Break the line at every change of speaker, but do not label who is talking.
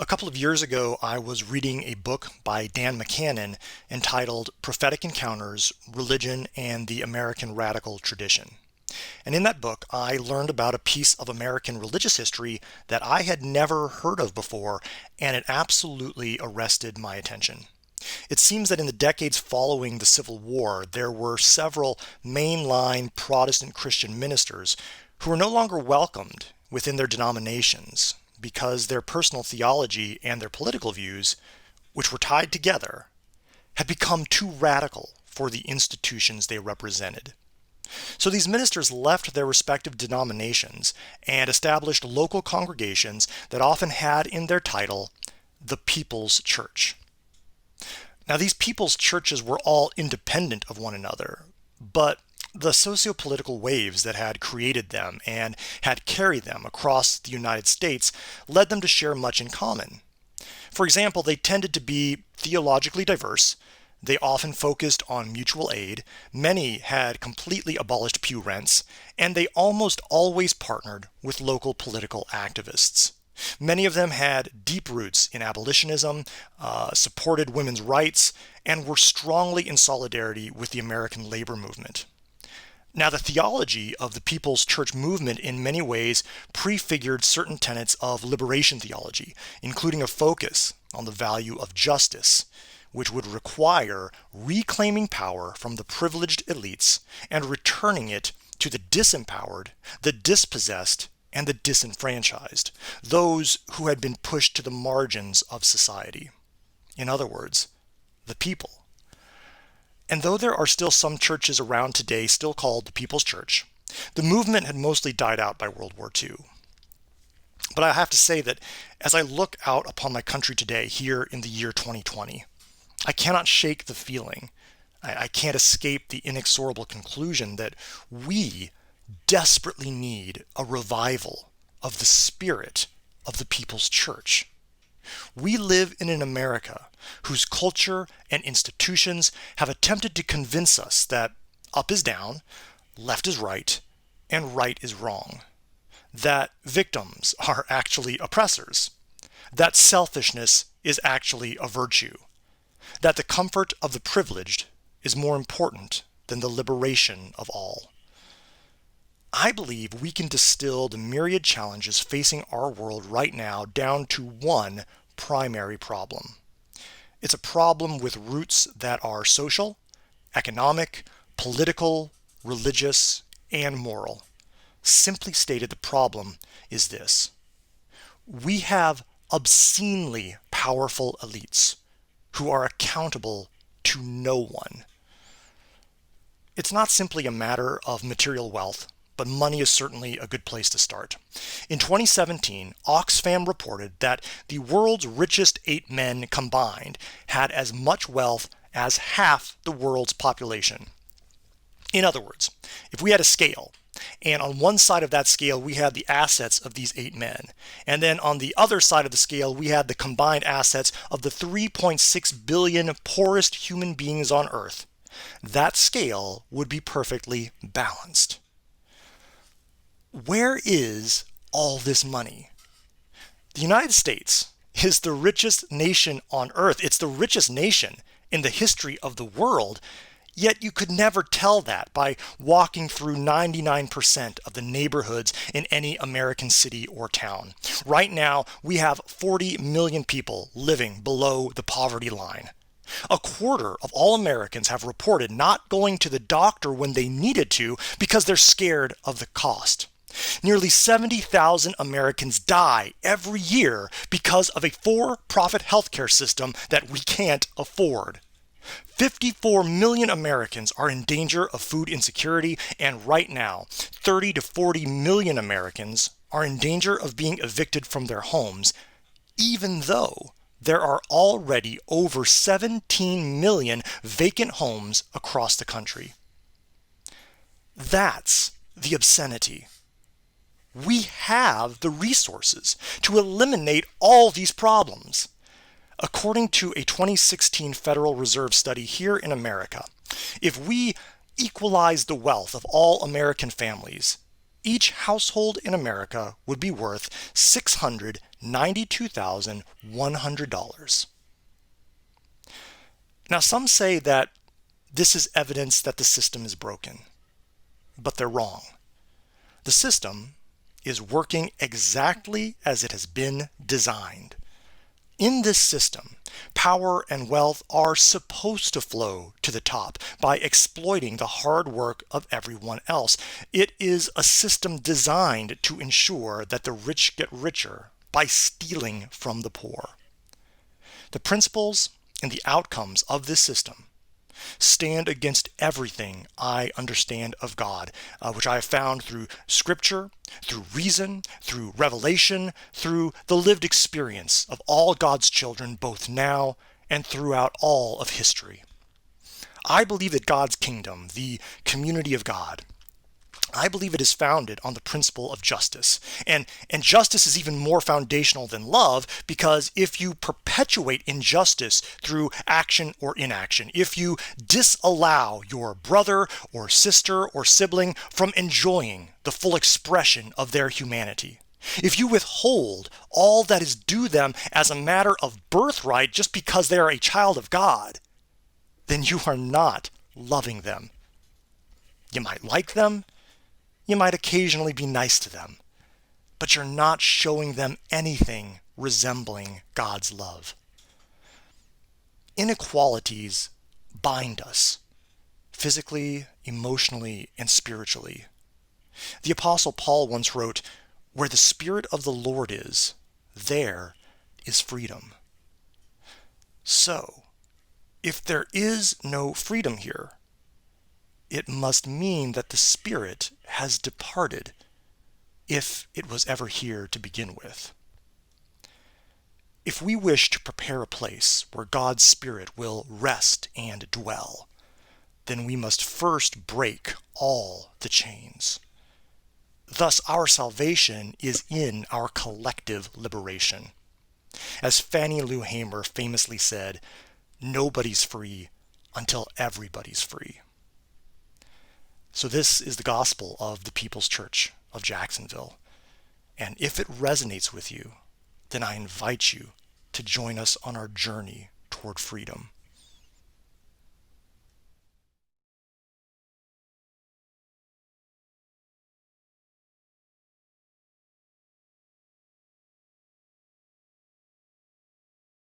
A couple of years ago, I was reading a book by Dan McCannon entitled Prophetic Encounters, Religion, and the American Radical Tradition. And in that book, I learned about a piece of American religious history that I had never heard of before, and it absolutely arrested my attention. It seems that in the decades following the Civil War, there were several mainline Protestant Christian ministers who were no longer welcomed within their denominations because their personal theology and their political views, which were tied together, had become too radical for the institutions they represented. So these ministers left their respective denominations and established local congregations that often had in their title the People's Church. Now, these people's churches were all independent of one another, but the socio-political waves that had created them and had carried them across the United States led them to share much in common. For example, they tended to be theologically diverse. They often focused on mutual aid. Many had completely abolished pew rents, and they almost always partnered with local political activists. Many of them had deep roots in abolitionism, supported women's rights, and were strongly in solidarity with the American labor movement. Now, the theology of the People's Church movement in many ways prefigured certain tenets of liberation theology, including a focus on the value of justice, which would require reclaiming power from the privileged elites and returning it to the disempowered, the dispossessed, and the disenfranchised, those who had been pushed to the margins of society. In other words, the people. And though there are still some churches around today still called the People's Church, the movement had mostly died out by World War II. But I have to say that as I look out upon my country today, here in the year 2020, I cannot shake the feeling, I can't escape the inexorable conclusion that we desperately need a revival of the spirit of the People's Church. We live in an America whose culture and institutions have attempted to convince us that up is down, left is right, and right is wrong. That victims are actually oppressors. That selfishness is actually a virtue. That the comfort of the privileged is more important than the liberation of all. I believe we can distill the myriad challenges facing our world right now down to one primary problem. It's a problem with roots that are social, economic, political, religious, and moral. Simply stated, the problem is this: we have obscenely powerful elites who are accountable to no one. It's not simply a matter of material wealth, but money is certainly a good place to start. In 2017, Oxfam reported that the world's richest 8 men combined had as much wealth as half the world's population. In other words, if we had a scale, and on one side of that scale we had the assets of these 8 men, and then on the other side of the scale we had the combined assets of the 3.6 billion poorest human beings on Earth, that scale would be perfectly balanced. Where is all this money? The United States is the richest nation on earth. It's the richest nation in the history of the world, yet you could never tell that by walking through 99% of the neighborhoods in any American city or town. Right now, we have 40 million people living below the poverty line. A quarter of all Americans have reported not going to the doctor when they needed to because they're scared of the cost. Nearly 70,000 Americans die every year because of a for-profit healthcare system that we can't afford. 54 million Americans are in danger of food insecurity, and right now, 30 to 40 million Americans are in danger of being evicted from their homes, even though there are already over 17 million vacant homes across the country. That's the obscenity. We have the resources to eliminate all these problems. According to a 2016 Federal Reserve study here in America, if we equalize the wealth of all American families, each household in America would be worth $692,100. Now, some say that this is evidence that the system is broken, but they're wrong. The system is working exactly as it has been designed. In this system, power and wealth are supposed to flow to the top by exploiting the hard work of everyone else. It is a system designed to ensure that the rich get richer by stealing from the poor. The principles and the outcomes of this system stand against everything I understand of God, which I have found through Scripture, through reason, through revelation, through the lived experience of all God's children, both now and throughout all of history. I believe that God's kingdom, the community of God, I believe it is founded on the principle of justice. And justice is even more foundational than love, because if you perpetuate injustice through action or inaction, if you disallow your brother or sister or sibling from enjoying the full expression of their humanity, if you withhold all that is due them as a matter of birthright just because they are a child of God, then you are not loving them. You might like them. You might occasionally be nice to them, but you're not showing them anything resembling God's love. Inequalities bind us, physically, emotionally, and spiritually. The Apostle Paul once wrote, "Where the Spirit of the Lord is, there is freedom." So, if there is no freedom here, it must mean that the Spirit has departed, if it was ever here to begin with. If we wish to prepare a place where God's Spirit will rest and dwell, then we must first break all the chains. Thus, our salvation is in our collective liberation. As Fannie Lou Hamer famously said, "Nobody's free until everybody's free." So this is the gospel of the People's Church of Jacksonville. And if it resonates with you, then I invite you to join us on our journey toward freedom.